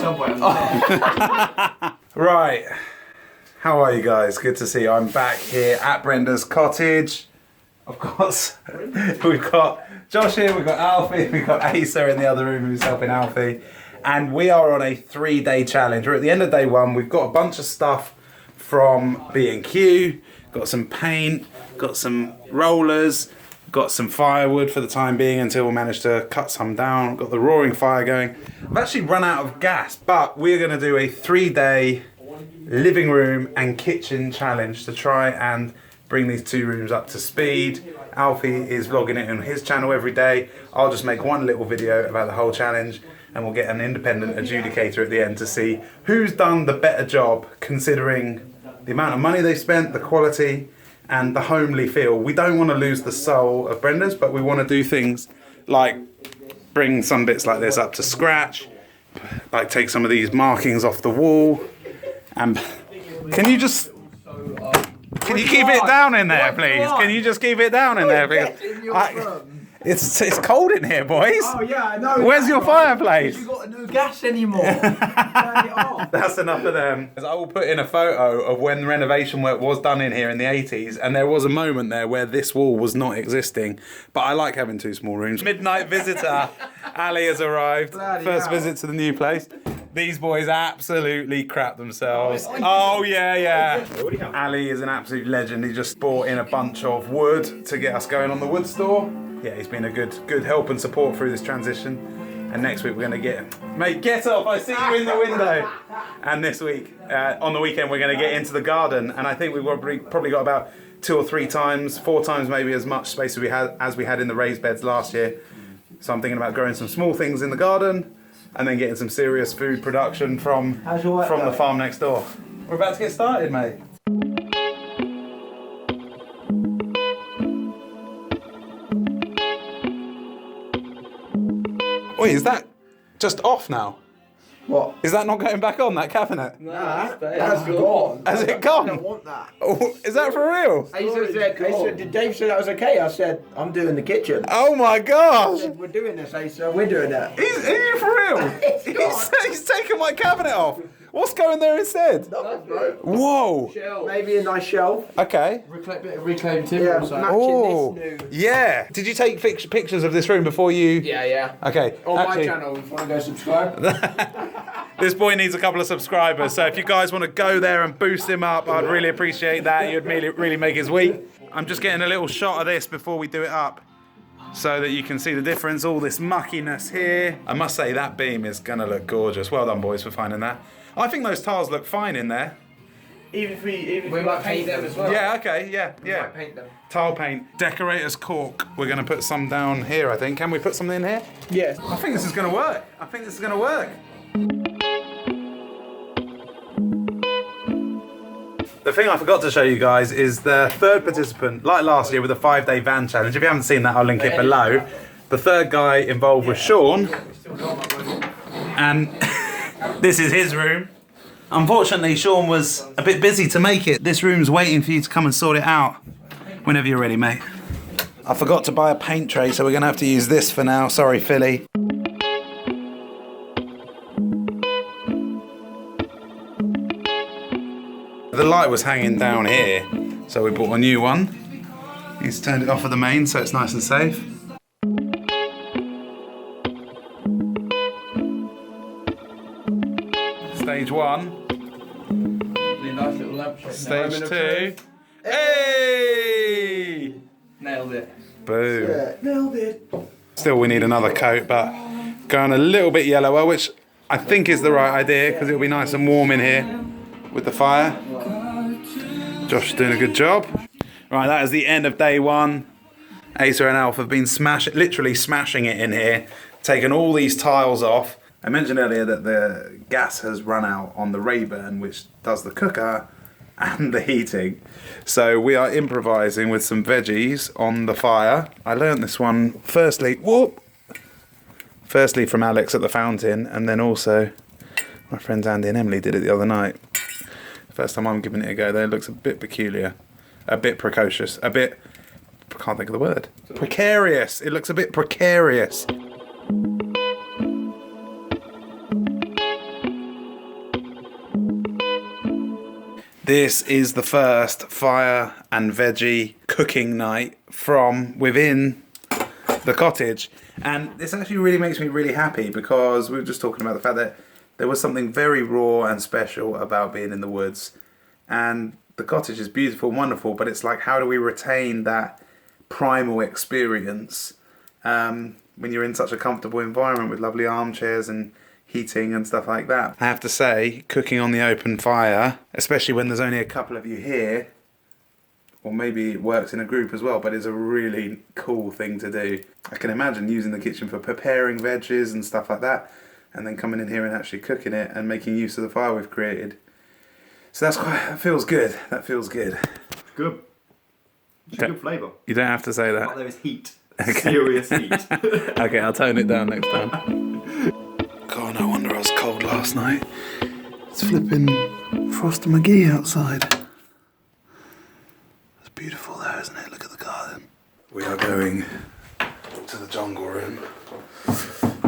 some point. Right. How are you guys? Good to see you. I'm back here at Brenda's cottage. Of course, we've got Josh here, we've got Alfie, we've got Asa in the other room who's helping Alfie. And we are on a 3-day challenge. We're at the end of day 1. We've got a bunch of stuff from B&Q, got some paint, got some rollers, got some firewood for the time being until we manage to cut some down. Got the roaring fire going. I've actually run out of gas, but we're gonna do a 3-day living room and kitchen challenge to try and bring these 2 rooms up to speed. Alfie is vlogging it on his channel every day. I'll just make one little video about the whole challenge and we'll get an independent adjudicator at the end to see who's done the better job considering the amount of money they spent, the quality and the homely feel. We don't want to lose the soul of Brenda's, but we want to do things like bring some bits like this up to scratch, like take some of these markings off the wall. And can you just... Can you keep it down in there, please? Can you just keep it down in there, please? It's cold in here, boys. Oh yeah, I know. Where's your fireplace? You got no gas anymore. Turn it off. That's enough of them. I will put in a photo of when renovation work was done in here in the 80s, and there was a moment there where this wall was not existing. But I like having 2 small rooms. Midnight visitor, Ali has arrived. First visit to the new place. These boys absolutely crap themselves. Oh, yeah. Ali is an absolute legend. He just brought in a bunch of wood to get us going on the wood store. Yeah, he's been a good help and support through this transition. And next week we're going to mate, get off, I see you in the window. And this week, on the weekend, we're going to get into the garden. And I think we've probably got about 2 or 3 times, 4 times maybe as much space as we had in the raised beds last year. So I'm thinking about growing some small things in the garden and then getting some serious food production from the farm next door. We're about to get started, mate. Wait, is that just off now? What? Is that not going back on, that cabinet? Nah, that's gone. Has it gone? I don't want that. Oh, is that for real? Did Dave say that was okay? I said, I'm doing the kitchen. Oh my gosh! We're doing this, Asa. We're doing it. Are you for real? He's taken my cabinet off. What's going there instead? Nothing, bro. Whoa. Shelf. Maybe a nice shelf. Okay. Reclaimed timber. Yeah, oh. This new. Yeah. Did you take pictures of this room before you? Yeah. Okay. On my channel, if you want to go subscribe. This boy needs a couple of subscribers, so if you guys want to go there and boost him up, I'd really appreciate that. You'd really make his week. I'm just getting a little shot of this before we do it up, so that you can see the difference, all this muckiness here. I must say that beam is gonna look gorgeous. Well done, boys, for finding that. I think those tiles look fine in there. Even if we might paint them as well. Yeah, okay, yeah. We might paint them. Tile paint, decorator's cork. We're gonna put some down here, I think. Can we put something in here? Yes. I think this is gonna work. The thing I forgot to show you guys is the 3rd participant, like last year with the 5-day van challenge. If you haven't seen that, I'll link it below. The 3rd guy involved was Sean. And this is his room. Unfortunately, Sean was a bit busy to make it. This room's waiting for you to come and sort it out whenever you're ready, mate. I forgot to buy a paint tray, so we're gonna have to use this for now. Sorry, Philly. The light was hanging down here, so we bought a new one. He's turned it off of the main, so it's nice and safe. Stage 1. Really nice little lampshade. Stage 2. Hey! Nailed it. Boom. Yeah, nailed it. Still, we need another coat, but going a little bit yellower, which I think is the right idea because it'll be nice and warm in here with the fire. Josh is doing a good job. Right, that is the end of day 1. Asa and Alf have been literally smashing it in here, taking all these tiles off. I mentioned earlier that the gas has run out on the Rayburn, which does the cooker and the heating. So we are improvising with some veggies on the fire. I learned this one firstly from Alex at the fountain, and then also my friends Andy and Emily did it the other night. First time I'm giving it a go though. It looks a bit peculiar, a bit precocious, a bit, I can't think of the word. Precarious. It looks a bit precarious. This is the first fire and veggie cooking night from within the cottage. And this actually really makes me really happy because we were just talking about the fact that there was something very raw and special about being in the woods. And the cottage is beautiful and wonderful, but it's like, how do we retain that primal experience when you're in such a comfortable environment with lovely armchairs and heating and stuff like that. I have to say, cooking on the open fire, especially when there's only a couple of you here, or maybe it works in a group as well, but it's a really cool thing to do. I can imagine using the kitchen for preparing veggies and stuff like that, and then coming in here and actually cooking it and making use of the fire we've created. So that feels good. That feels good. It's good. It's a good flavour. You don't have to say that. There is heat. Okay. Serious heat. Okay, I'll tone it down next time. God, no wonder I was cold last night. It's flipping Frosty McGee outside. It's beautiful there, isn't it? Look at the garden. We are going to the jungle room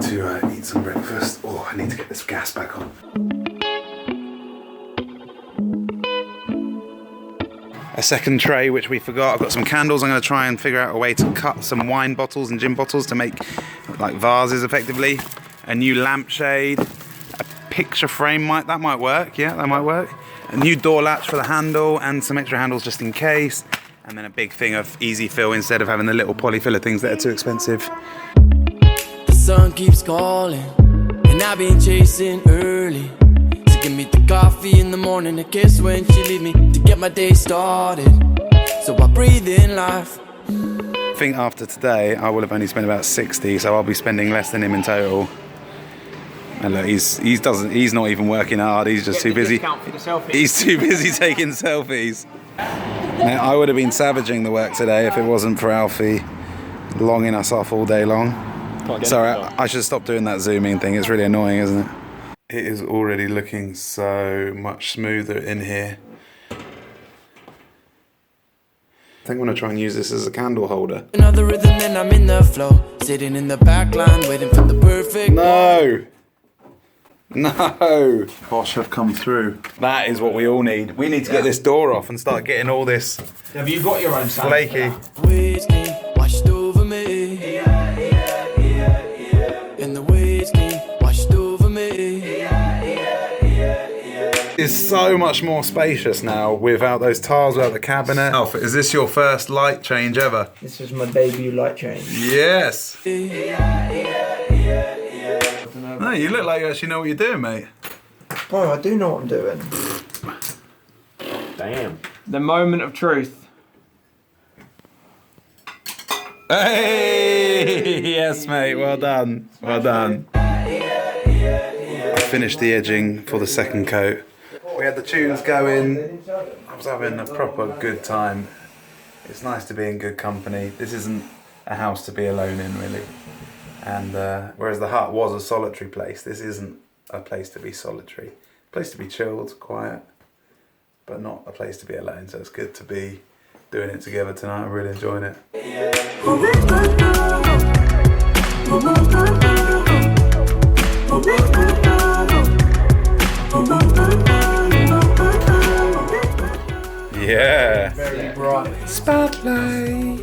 to eat some breakfast. Oh, I need to get this gas back on. A second tray which we forgot. I've got some candles. I'm going to try and figure out a way to cut some wine bottles and gin bottles to make like vases effectively. A new lampshade, a picture frame that might work. Yeah, that might work. A new door latch for the handle and some extra handles just in case. And then a big thing of easy fill instead of having the little polyfiller things that are too expensive. The sun keeps calling and I've been chasing early. Give me the coffee in the morning, a kiss when she leave me to get my day started. So I breathe in life. I think after today I will have only spent about 60, so I'll be spending less than him in total. And look, he's not even working hard. He's just too busy. He's too busy taking selfies. Now, I would have been savaging the work today if it wasn't for Alfie longing us off all day long. Sorry, I should stop doing that zooming thing. It's really annoying, isn't it? It is already looking so much smoother in here. I think I'm going to try and use this as a candle holder. Another rhythm and I'm in the flow. Sitting in the back line waiting for the perfect. No! No! Bosch have come through. That is what we all need. We need to get this door off and start getting all this. Have you got your own sound? Flaky. Whiskey washed over me. And the whiskey washed over me. It's so much more spacious now without those tiles, without the cabinet. Alf, is this your first light change ever? This is my debut light change. Yes! No, you look like you actually know what you're doing, mate. Oh, I do know what I'm doing. Damn. The moment of truth. Hey! Yes, mate, well done. Well done. I finished the edging for the second coat. We had the tunes going. I was having a proper good time. It's nice to be in good company. This isn't a house to be alone in, really. And whereas the hut was a solitary place, this isn't a place to be solitary. A place to be chilled, quiet, but not a place to be alone. So it's good to be doing it together tonight. I'm really enjoying it. Yeah. Very bright. Spotlight.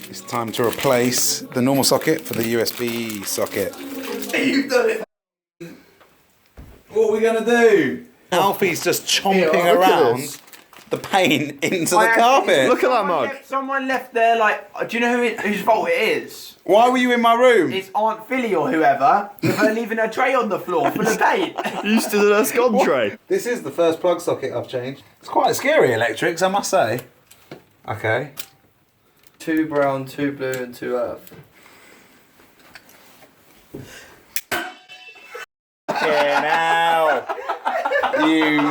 It's time to replace the normal socket for the USB socket. You've done it. What are we gonna do? Alfie's just chomping around the paint into the carpet. Look at that mug. Someone left there, like, do you know whose fault it is? Why were you in my room? It's Aunt Philly or whoever, with her leaving a tray on the floor full of paint. You stood in a scone tray. This is the first plug socket I've changed. It's quite scary electrics, I must say. Okay. 2 brown, 2 blue and 2 earth. Yeah, now. You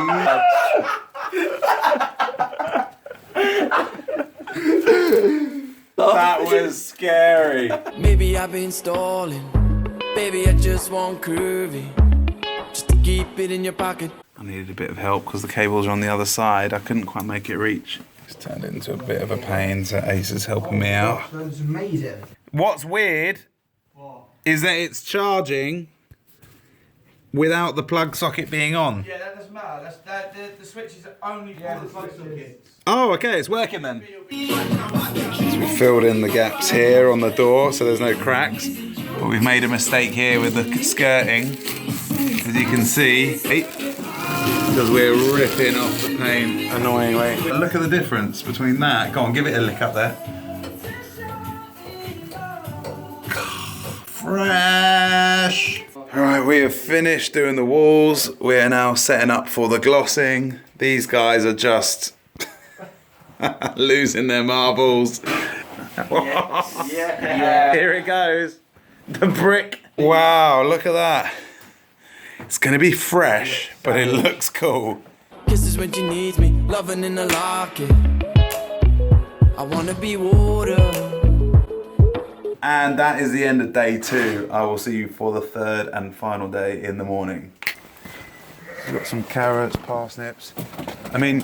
That was scary. Maybe I've been stalling. Baby, I just want curvy. Just to keep it in your pocket. I needed a bit of help because the cables are on the other side. I couldn't quite make it reach. It's turned into a bit of a pain, so Ace is helping me out. That's amazing. What's weird is that it's charging without the plug socket being on? Yeah, that doesn't matter. The switch is only for the plug sockets. Oh, okay, it's working then. So we filled in the gaps here on the door so there's no cracks. But we've made a mistake here with the skirting, as you can see, because we're ripping off the paint annoyingly. But look at the difference between that. Go on, give it a lick up there. Fresh! Alright, we have finished doing the walls. We are now setting up for the glossing. These guys are just losing their marbles. Yeah. Here it goes. The brick. Wow, look at that. It's gonna be fresh, but it looks cool. Kisses when she needs me, loving in the locket. I wanna be water. And that is the end of day 2. I will see you for the 3rd and final day in the morning. We've got some carrots, parsnips. I mean,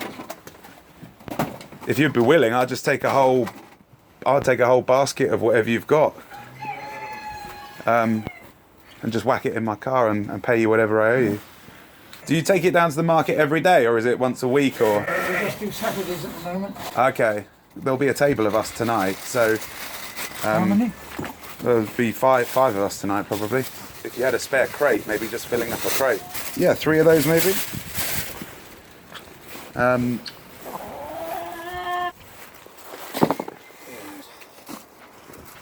if you'd be willing, I'll just take a whole basket of whatever you've got. And just whack it in my car and pay you whatever I owe you. Do you take it down to the market every day, or is it once a week, or? We just do Saturdays at the moment. Okay, there'll be a table of us tonight, so How many? there'll be five of us tonight probably. If you had a spare crate, maybe just filling up a crate. Yeah, 3 of those maybe.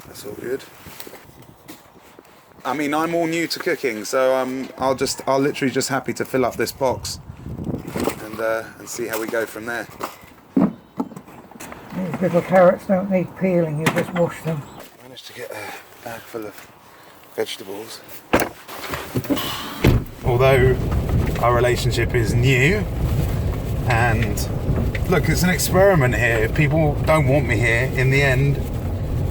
That's all good. I mean, I'm all new to cooking, so I'll literally just happy to fill up this box and see how we go from there. These little carrots don't need peeling, you just wash them. Managed to get a bag full of vegetables. Although our relationship is new, and look, it's an experiment here. If people don't want me here, in the end,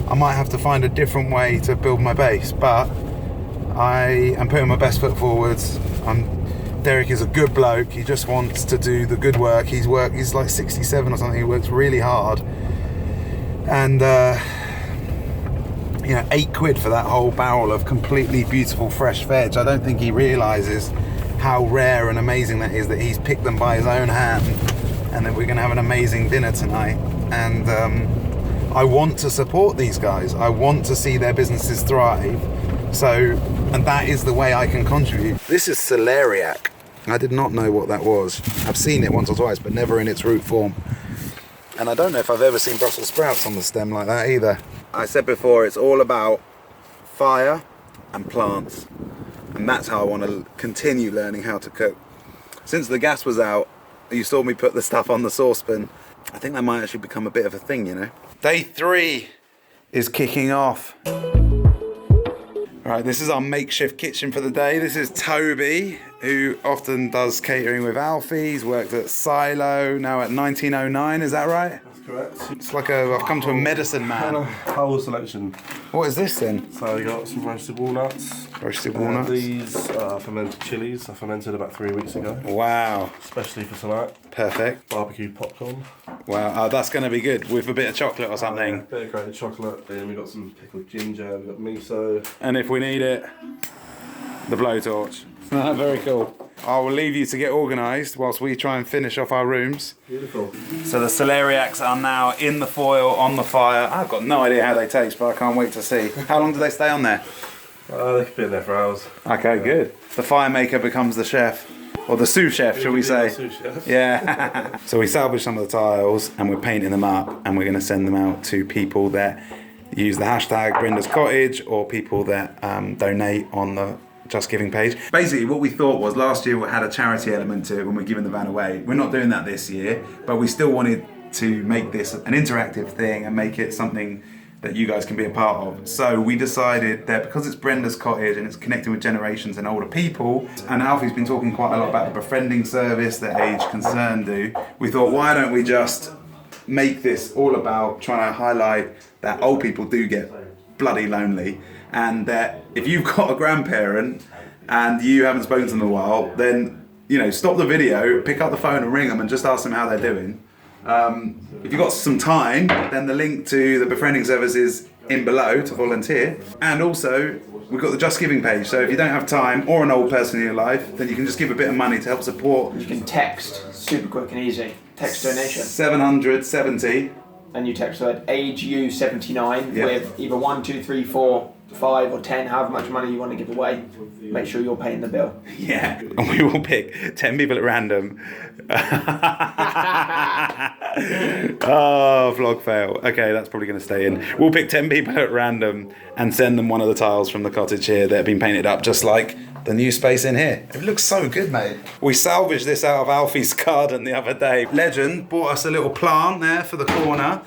I might have to find a different way to build my base, but I am putting my best foot forwards. Derek is a good bloke. He just wants to do the good work. He's like 67 or something. He works really hard. And, you know, £8 for that whole barrel of completely beautiful fresh veg. I don't think he realises how rare and amazing that is, that he's picked them by his own hand, and that we're going to have an amazing dinner tonight. And I want to support these guys. I want to see their businesses thrive. And that is the way I can contribute. This is celeriac. I did not know what that was. I've seen it once or twice, but never in its root form. And I don't know if I've ever seen Brussels sprouts on the stem like that either. I said before, it's all about fire and plants. And that's how I want to continue learning how to cook. Since the gas was out, you saw me put the stuff on the saucepan. I think that might actually become a bit of a thing, you know. Day 3 is kicking off. Right, this is our makeshift kitchen for the day. This is Toby, who often does catering with Alfie. He's worked at Silo, now at 1909, is that right? That's correct. It's like I've come to a medicine man. Whole selection. What is this then? So you got some roasted walnuts. Roasted walnuts. These are fermented chilies. I fermented about 3 weeks ago. Wow. Especially for tonight. Perfect. Barbecue popcorn. Wow, that's going to be good with a bit of chocolate or something. A bit of grated chocolate. Then we got some pickled ginger. We got miso. And if we need it, the blowtorch. Very cool. I will leave you to get organised whilst we try and finish off our rooms. Beautiful. So the celeriacs are now in the foil, on the fire. I've got no idea how they taste, but I can't wait to see. How long do they stay on there? They could be in there for hours. Okay, good. The fire maker becomes the chef. Or the sous chef, shall we say? Sous chef. Yeah. So we salvaged some of the tiles and we're painting them up, and we're going to send them out to people that use the hashtag Brenda's Cottage, or people that donate on the Just Giving page. Basically what we thought was, last year we had a charity element to it when we're giving the van away. We're not doing that this year, but we still wanted to make this an interactive thing and make it something that you guys can be a part of. So we decided that because it's Brenda's Cottage and it's connecting with generations and older people, and Alfie's been talking quite a lot about the befriending service that Age Concern do, we thought, why don't we just make this all about trying to highlight that old people do get bloody lonely, and that if you've got a grandparent and you haven't spoken to them in a while, then, you know, stop the video, pick up the phone and ring them and just ask them how they're doing. If you've got some time, then the link to the befriending service is in below to volunteer. And also, we've got the Just Giving page. So if you don't have time or an old person in your life, then you can just give a bit of money to help support. You can text, super quick and easy. Text donation. 770. And you text the word AGEU79 Yep. with either 1, 2, 3, 4, 5 or 10, however much money you want to give away. Make sure you're paying the bill. Yeah, and we will pick 10 people at random. Oh, vlog fail. Okay, that's probably going to stay in. We'll pick 10 people at random and send them one of the tiles from the cottage here that have been painted up just like the new space in here. It looks so good, mate. We salvaged this out of Alfie's garden the other day. Legend bought us a little plant there for the corner.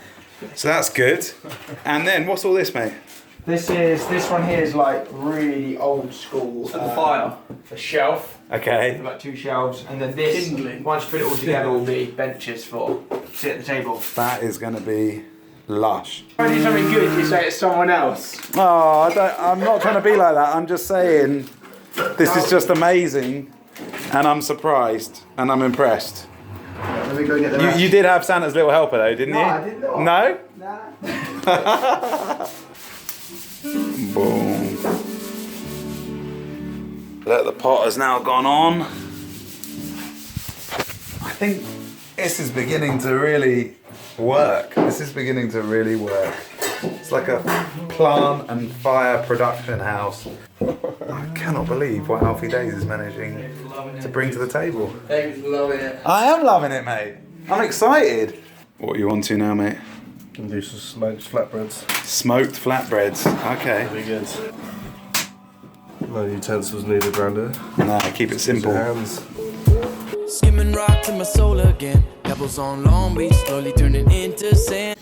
So that's good. And then, what's all this, mate? This one here is like really old school. For the fire. A shelf. Okay. Like 2 shelves. And then this, once you put it all together, will be benches for sit at the table. That is going to be lush. When you do something good, you say it's someone else. Oh, I'm not trying to be like that. I'm just saying this is just amazing and I'm surprised and I'm impressed. Let me go get the rest. You did have Santa's little helper though, didn't you? I did not. No? Nah. Boom. Look, the pot has now gone on. I think this is beginning to really work. This is beginning to really work. It's like a plant and fire production house. I cannot believe what Alfie Days is managing to bring to the table. David's loving it. I am loving it, mate. I'm excited. What are you on to now, mate? Can do some smoked flatbreads. Smoked flatbreads. Okay. Very good. No utensils needed around here. No, keep it simple. Hands. Skimming rock to my soul again. Pebbles on Long Beach, slowly turning into sand.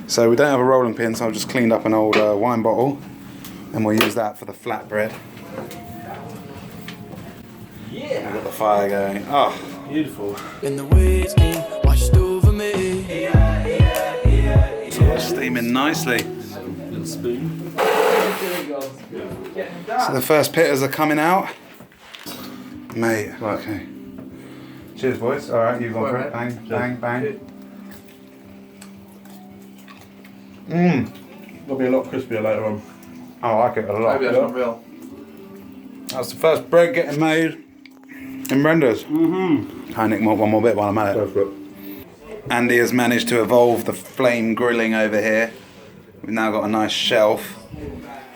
So we don't have a rolling pin, so I've just cleaned up an old wine bottle and we'll use that for the flatbread. Yeah. We've got the fire going. Oh, Beautiful. And the waves came washed over me. it's steaming nicely. Little spoon. So the first pitters are coming out. Mate, okay. Cheers, boys. All right, you've gone for it. Bang, bang, bang. It'll be a lot crispier later on. I like it a lot. Maybe that's not real. That's the first bread getting made in Brenda's. I nick one more bit while I'm at Go it. for it. Andy has managed to evolve the flame grilling over here. We've now got a nice shelf.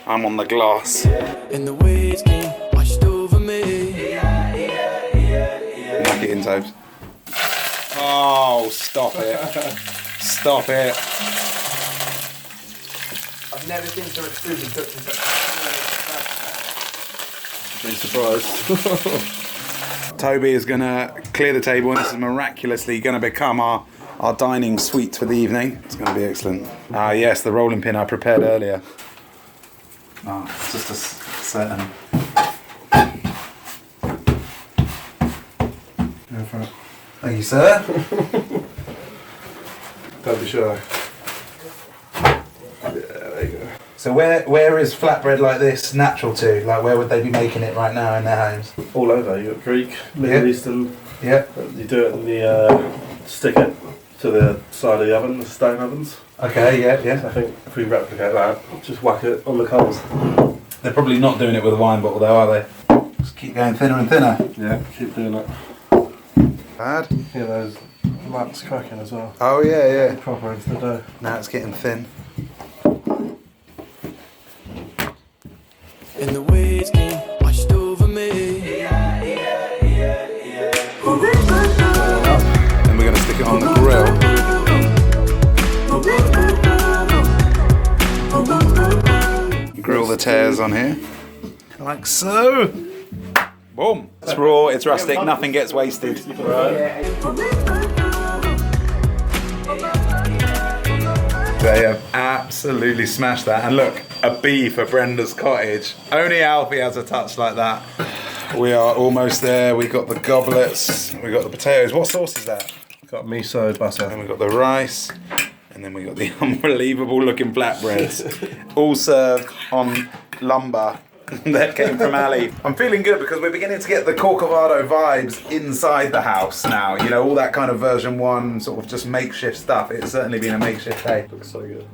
I'm on the glass. And the waves came washed over me. Knock it in, Tobes. Oh, stop it. Stop it. I've never seen so much food and cooked in such Be surprised. Toby is going to clear the table and this is miraculously going to become our dining suite for the evening. It's going to be excellent. Ah, yes, the rolling pin I prepared earlier. Oh, it's just a certain... Go for it. Thank you, sir. Don't be shy. Yeah, there you go. So where is flatbread like this natural to? Like where would they be making it right now in their homes? All over. You got Greek, Middle Yeah. Eastern. Yep. You do it in the stick it to the side of the oven, the stone ovens. Okay, yeah, I yeah. think if we replicate that, just whack it on the coals. They're probably not doing it with a wine bottle though, are they? Just keep going thinner and thinner. Yeah, keep doing that. Bad? Yeah, those lights cracking as well. Oh yeah, yeah. Proper into the dough. Now it's getting thin. And the waves came washed over me. Then we're going to stick it on the grill. Grill the tears on here. Like so. Boom. It's raw, it's rustic, nothing gets wasted. They have absolutely smashed that. And look, a B for Brenda's cottage. Only Alfie has a touch like that. We are almost there. We got the goblets, we got the potatoes. What sauce is that? Got miso, And butter. we got the rice, and then we got the unbelievable looking flatbreads, all served on lumber that came from Ali. I'm feeling good because we're beginning to get the Corcovado vibes inside the house now. You know, all that kind of version 1 sort of just makeshift stuff. It's certainly been a makeshift day. Looks so good.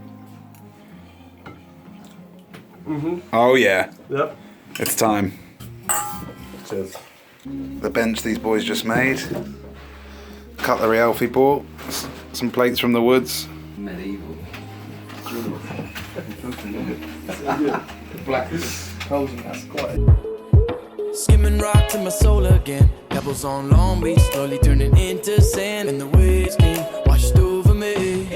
Oh yeah, Yep. it's time. Cheers. The bench these boys just made. Cutlery Alfie bought. Some plates from the woods. Medieval. Black holes in that's quite. Skimming rock to my soul again. Pebbles on Long Beach, slowly turning into sand. And the waves came, washed over me.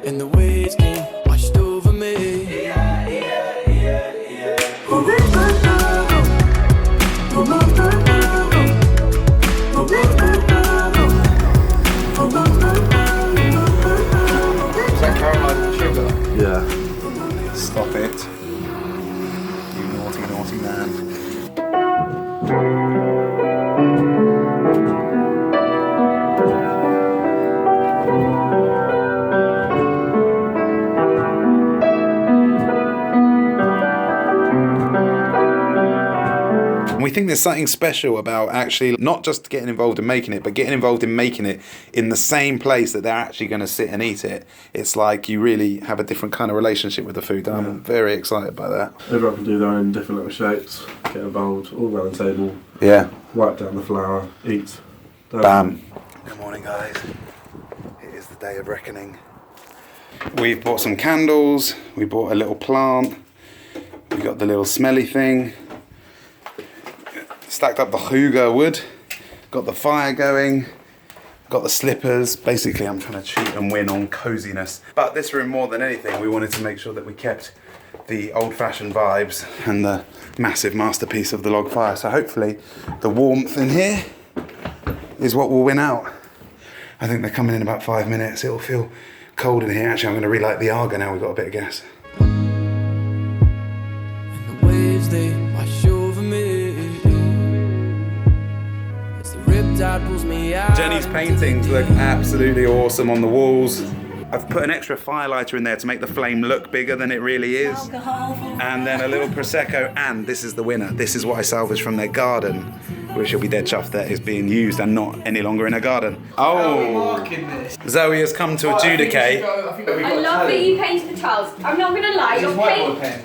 And the waves came, washed over me. Is that caramelized sugar? Yeah. Stop it. You naughty, naughty man. And we think there's something special about actually not just getting involved in making it, but getting involved in making it in the same place that they're actually going to sit and eat it. It's like you really have a different kind of relationship with the food. And I'm very excited by that. Everyone can do their own different little shapes, get involved, all around the table, Yeah. wipe down the flour, eat. Bam. Good morning, guys. It is the day of reckoning. We've bought some candles. We bought a little plant. We got the little smelly thing. Stacked up the hygge wood. Got the fire going. Got the slippers. Basically, I'm trying to cheat and win on coziness. But this room, more than anything, we wanted to make sure that we kept the old-fashioned vibes and the massive masterpiece of the log fire. So hopefully, the warmth in here is what will win out. I think they're coming in about 5 minutes. It'll feel cold in here. Actually, I'm going to relight the Arga now we've got a bit of gas. And the waves, they wash over me. As the riptide pulls me out. Jenny's paintings look absolutely awesome on the walls. I've put an extra firelighter in there to make the flame look bigger than it really is. And then a little Prosecco, and this is the winner. This is what I salvaged from their garden, which will be dead chuffed that is being used and not any longer in a garden. Oh! Zoe has come to adjudicate. I love that you painted the tiles. I'm not gonna lie,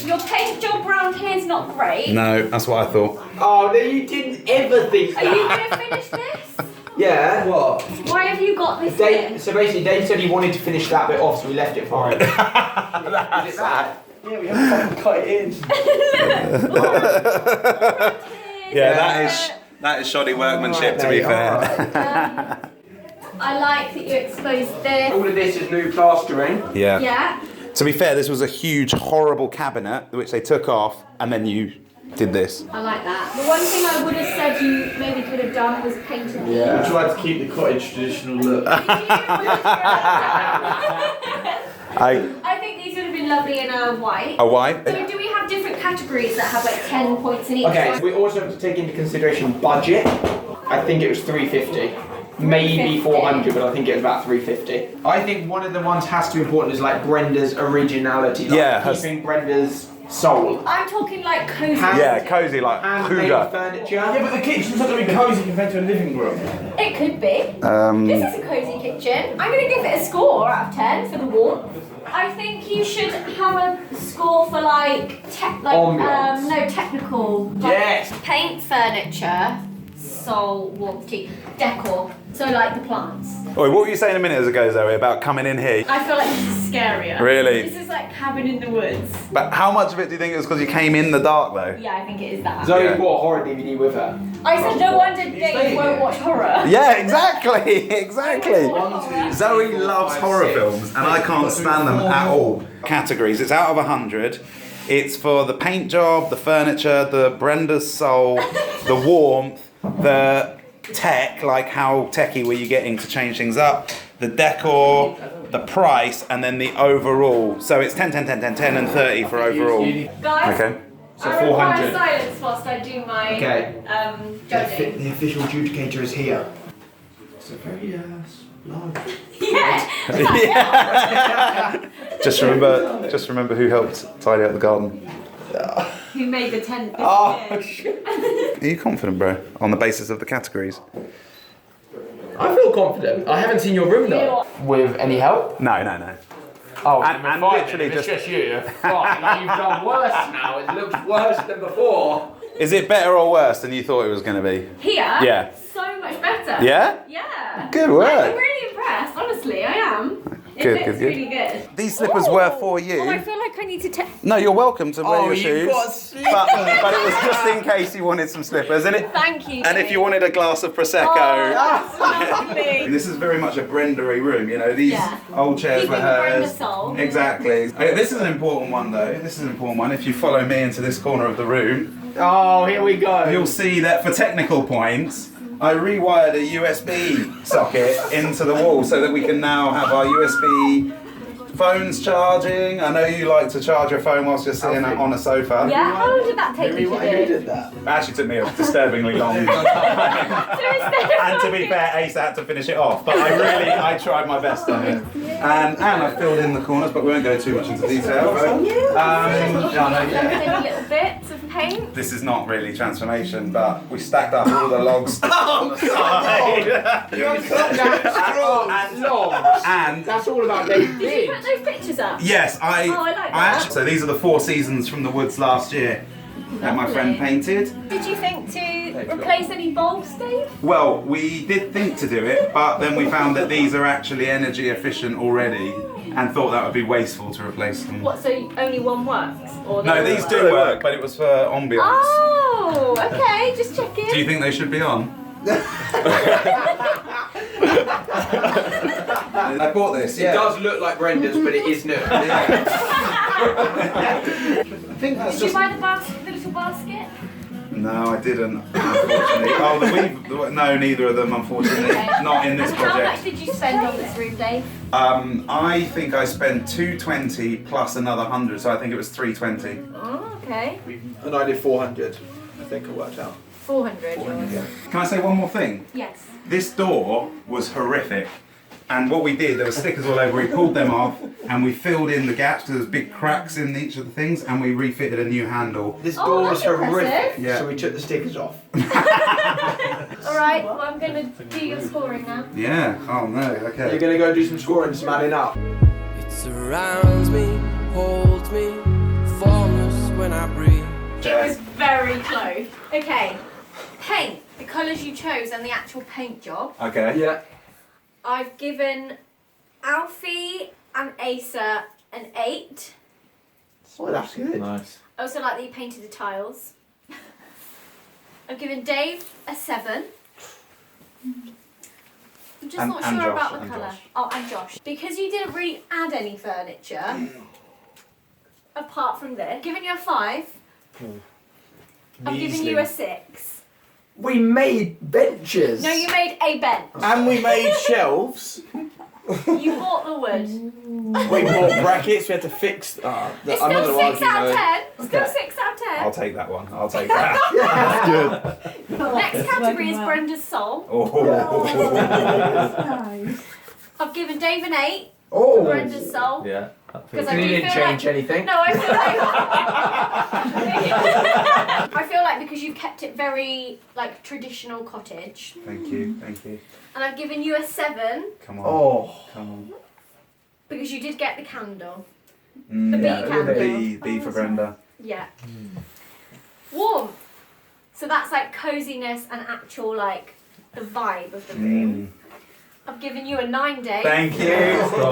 your paint job round here is not great. No, that's what I thought. Oh, no, you didn't ever think Are that. you gonna finish this? Yeah. What? Why have you got this Dave, here? so basically, Dave said he wanted to finish that bit off, so we left it for him. That's that. Yeah, we have to cut it in. Yeah, that is shoddy workmanship, to be fair. I like that you exposed this. All of this is new plastering. Yeah. Yeah. To be fair, this was a huge, horrible cabinet which they took off, and then you did this. I like that. The one thing I would have said you maybe could have done was painted these. We tried to keep the cottage traditional look. I think these would have been lovely in a white. A white? So do we have different categories that have like 10 points in each? Okay, we also have to take into consideration budget. I think it was 350. Maybe 400, but I think it was about 350. I think one of the ones has to be important is like Brenda's originality. Like Yeah, keeping Brenda's soul. I'm talking like cozy. Yeah, cozy, like Handmade hygge. furniture. Yeah, but the kitchen's not going to be cosy compared to a living room. It could be. This is a cozy kitchen. I'm going to give it a score out of 10 for the warmth. I think you should have a score for like Ambiance. no technical. Yes. Paint, furniture, soul, warmth, decor. So like the plants. Oi, what were you saying a minute ago, Zoe, about coming in here? I feel like this is scarier. Really? This is like cabin in the woods. But how much of it do you think it was because you came in the dark, though? Yeah, I think it is that. Zoe Yeah. bought a horror DVD with her. I said no wonder Dave won't watch horror. Yeah, exactly, exactly. Zoe loves horror films, and I can't stand them at all. Categories, it's out of 100. It's for the paint job, the furniture, the Brenda's soul, the warmth, the tech, like how techie were you getting to change things up, the decor, the price, and then the overall. So it's 10, 10, 10, 10, 10, and 30 for overall. Guys, Okay. So I require 400. silence whilst I do my judging. The official adjudicator is here. It's a very large. Yeah. Just remember who helped tidy up the garden. Who made the tent? Oh, Are you confident, bro? On the basis of the categories? I feel confident. I haven't seen your room though. With any help? No. Oh, and literally it's just you. Fine. Like, you've done worse now. It looks worse than before. Is it better or worse than you thought it was going to be? Here? Yeah. So much better. Yeah? Yeah. Good work. I'm really impressed, honestly, I am. It looks really good. These slippers were for you. Oh, I feel like I need to take... No, you're welcome to wear your shoes. Got slippers. But it was just in case you wanted some slippers. Thank you. And if you wanted a glass of Prosecco. Oh, that's lovely. This is very much a Brendery room, you know, these old chairs were Keeping the hers. Brenda soul. Exactly. Okay, this is an important one though. This is an important one. If you follow me into this corner of the room, Oh, here we go. you'll see that for technical points, I rewired a USB socket into the wall so that we can now have our USB phones charging. I know you like to charge your phone whilst you're sitting on a sofa. Yeah, how long did that take you to Who do? did that? It actually took me a disturbingly long time. And to be fair, Ace had to finish it off, but I tried my best on it. And I filled in the corners, but we won't go too much into detail. Any little bits of paint? This is not really transformation, but we stacked up all the logs on the side. And That's all about David. Did you put those pictures up? yes, I like that. so these are the 4 seasons from the woods last year that my friend painted. Did you think to replace any bulbs, Dave? Well, we did think to do it, but then we found that these are actually energy efficient already and thought that would be wasteful to replace them. What, so only one works? Or No, these do work, but it was for ambiance. Oh, okay, just checking. Do you think they should be on? I bought this, It does look like Brenda's, but it is new. I think that's Did you buy the little basket? No, I didn't, unfortunately. No, neither of them, unfortunately. Not in this And how much project. did you spend on this room, Dave? I think I spent 220 plus another 100, so I think it was 320. Oh, okay. And I did 400. I think it worked out. 400. Can I say one more thing? Yes. This door was horrific. And what we did, there were stickers all over, we pulled them off and we filled in the gaps because there was big cracks in each of the things and we refitted a new handle. This Oh, door was that's impressive. horrific, Yeah. so we took the stickers off. Alright, well I'm going to do your scoring now. Yeah, oh no, okay. You're gonna go do some scoring, some adding up. It surrounds me, holds me, forms when I breathe. It was very close. Okay, paint, the colours you chose and the actual paint job. Okay. Yeah. I've given Alfie and Asa an 8. Oh, that's good. Nice. I also like that you painted the tiles. I've given Dave a 7. I'm just not and sure Josh, about the and colour. Josh. Oh, and Josh. Because you didn't really add any furniture, apart from this. I've given you a 5. I've given you a 6. We made benches. No, you made a bench. And we made shelves. You bought the wood. We bought brackets. We had to fix. It's still 6 out of 10. Still 6 out of 10. I'll take that one, I'll take that. Next category is Brenda's soul. Oh. Nice. I've given Dave an 8 Oh. for Brenda's soul. Yeah. Because I You do didn't feel change like, anything. No, I feel like I feel like because you've kept it very like traditional cottage, Thank you, thank you. and I've given you a 7 Come on, Oh. come on. because you did get the candle. The bee candle. B for Brenda. Yeah. Warm. So that's like coziness and actual like the vibe of the room. I've given you a 9 day. Thank you,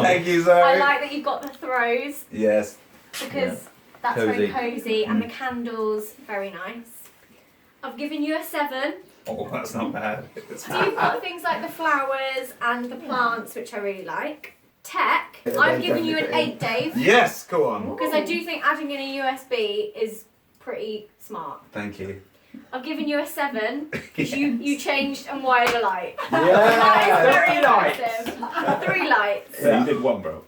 thank you, Zoe. I like that you've got the throws Yes. because that's very cozy and the candles very nice. I've given you a 7. Oh, that's not bad. So you've got things like the flowers and the plants, which I really like. Tech, I've given you an 8, Dave, Yes, go on. because I do think adding in a USB is pretty smart. Thank you. I've given you a 7 because you changed and wired a light. Yeah. That is very 3 lights. impressive. 3 lights. Yeah, you did one, bro.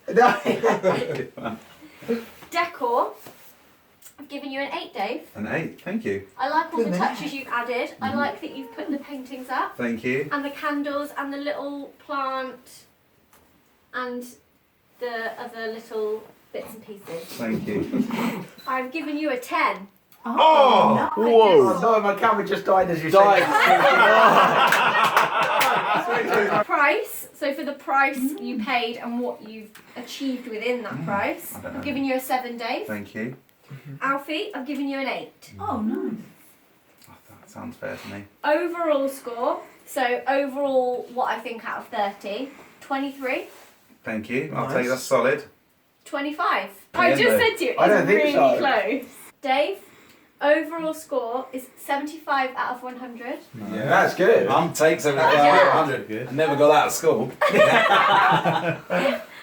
Decor, I've given you an 8, Dave. An 8, thank you. I like all the touches you've added. I like that you've put the paintings up Thank you. and the candles and the little plant and the other little bits and pieces. Thank you. I've given you a 10. Oh! Whoa! No, my camera just died as you said. Price. So for the price you paid and what you've achieved within that price, I've given you a 7, Dave. Thank you. Alfie, I've given you an 8. Oh, nice. Oh, that sounds fair to me. Overall score. So overall, what I think out of 30, 23. Thank you. I'll take that solid. 25. Yeah, I just no. said to you, it's I don't think really so. close. Dave, overall score is 75 out of 100. Yeah, that's good. Take 75 out of 100. I never got that at school.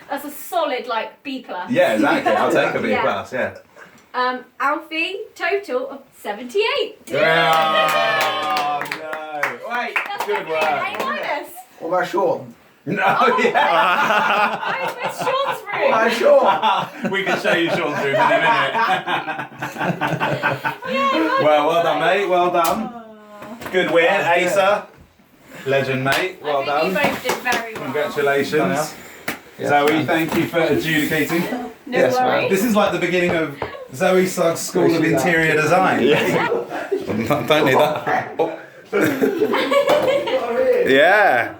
That's a solid like B+. Yeah, exactly. I'll take a B+, Yeah. yeah. Alfie, total of 78. Oh, no. Wait, That's good okay, work. A minus. What about Sean? No, yeah. Where's Sean's room? I'm sure. We can show you Sean's room in a minute. Well done, mate. Well done. Good win, Asa. Legend, mate. Well I think you done. both did very well. Congratulations. Zoe, thank you for adjudicating. No Yes, man. worries. This is like the beginning of Zoe Suggs School of Interior Design. Don't need that. Oh. Yeah.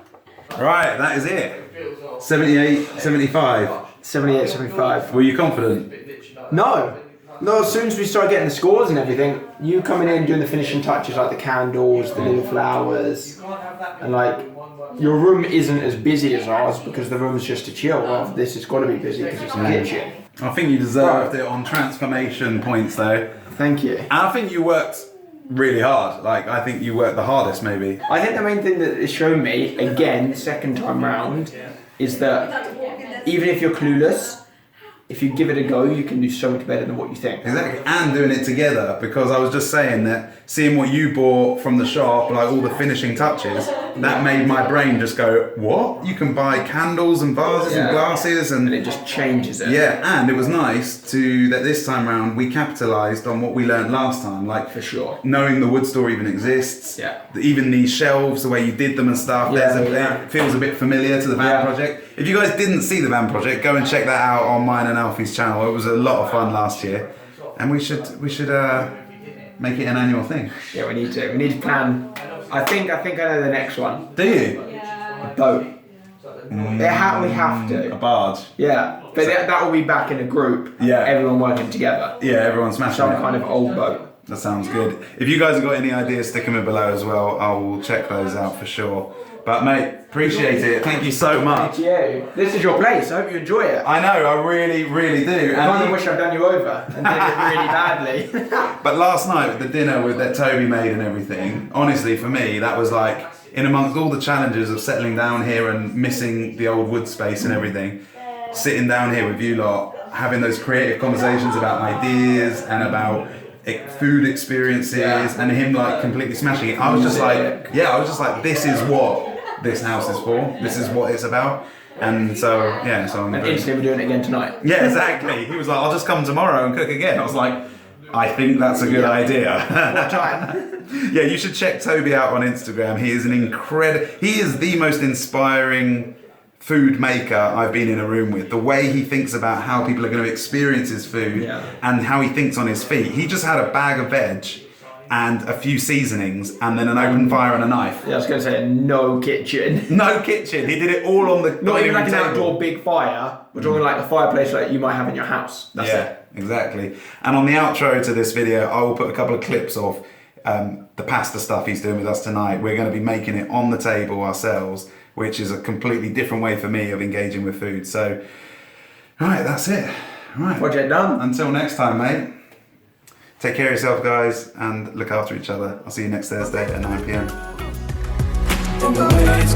Right, that is it. 78, 75. 78, 75. Were you confident? No. No, as soon as we start getting the scores and everything, you coming in doing the finishing touches like the candles, the little flowers, and like your room isn't as busy as ours because the room's just to chill. Well, this has got to be busy because it's a kitchen. I think you deserved it on transformation points though. Thank you. And I think you worked really hard. Like, I think you worked the hardest maybe. I think the main thing that it's shown me, again, second time round, is that even if you're clueless, if you give it a go, you can do so much better than what you think. Exactly, and doing it together, because I was just saying that seeing what you bought from the shop, like all the finishing touches, that made my brain just go, what? You can buy candles and vases and glasses And it just changes it. yeah, and it was nice to that this time round we capitalised on what we learned last time, like For sure. knowing the wood store even exists. Yeah. Even these shelves, the way you did them and stuff, it feels a bit familiar to the van project. If you guys didn't see the van project, go and check that out on mine and Alfie's channel. It was a lot of fun last year, and we should make it an annual thing. Yeah, we need to. We need to plan. I think I know the next one. Do you? A boat. We have A to. barge. Yeah, but that will be back in a group. Yeah. Everyone working together. Yeah, everyone's smashing Some it. kind of old boat. That sounds good. If you guys have got any ideas, stick them in below as well. I will check those out for sure. But mate, appreciate it. Thank you so much. Thank you. This is your place. I hope you enjoy it. I know, I really, really do. I kind of wish I'd done you over and did it really badly. But last night with the dinner that Toby made and everything, honestly for me, that was like, in amongst all the challenges of settling down here and missing the old wood space and everything, sitting down here with you lot, having those creative conversations about ideas and about food experiences and him like completely smashing it. I was just like, this is what this house is for. This is what it's about. And so, I'm And instantly we're doing it again tonight. yeah, exactly. He was like, I'll just come tomorrow and cook again. I was like, I think that's a good idea. What time? Yeah, you should check Toby out on Instagram. He is he is the most inspiring food maker I've been in a room with. The way he thinks about how people are going to experience his food and how he thinks on his feet. He just had a bag of veg and a few seasonings and then an open fire and a knife. Yeah, I was going to say no kitchen. No kitchen. He did it all on the Not even like an table. outdoor big fire. We're talking like a fireplace like you might have in your house. That's it. Exactly. And on the outro to this video, I will put a couple of clips of the pasta stuff he's doing with us tonight. We're going to be making it on the table ourselves, which is a completely different way for me of engaging with food. So, right, that's it. Right. Project done. Until next time, mate. Take care of yourself, guys, and look after each other. I'll see you next Thursday at 9 p.m. And the way it's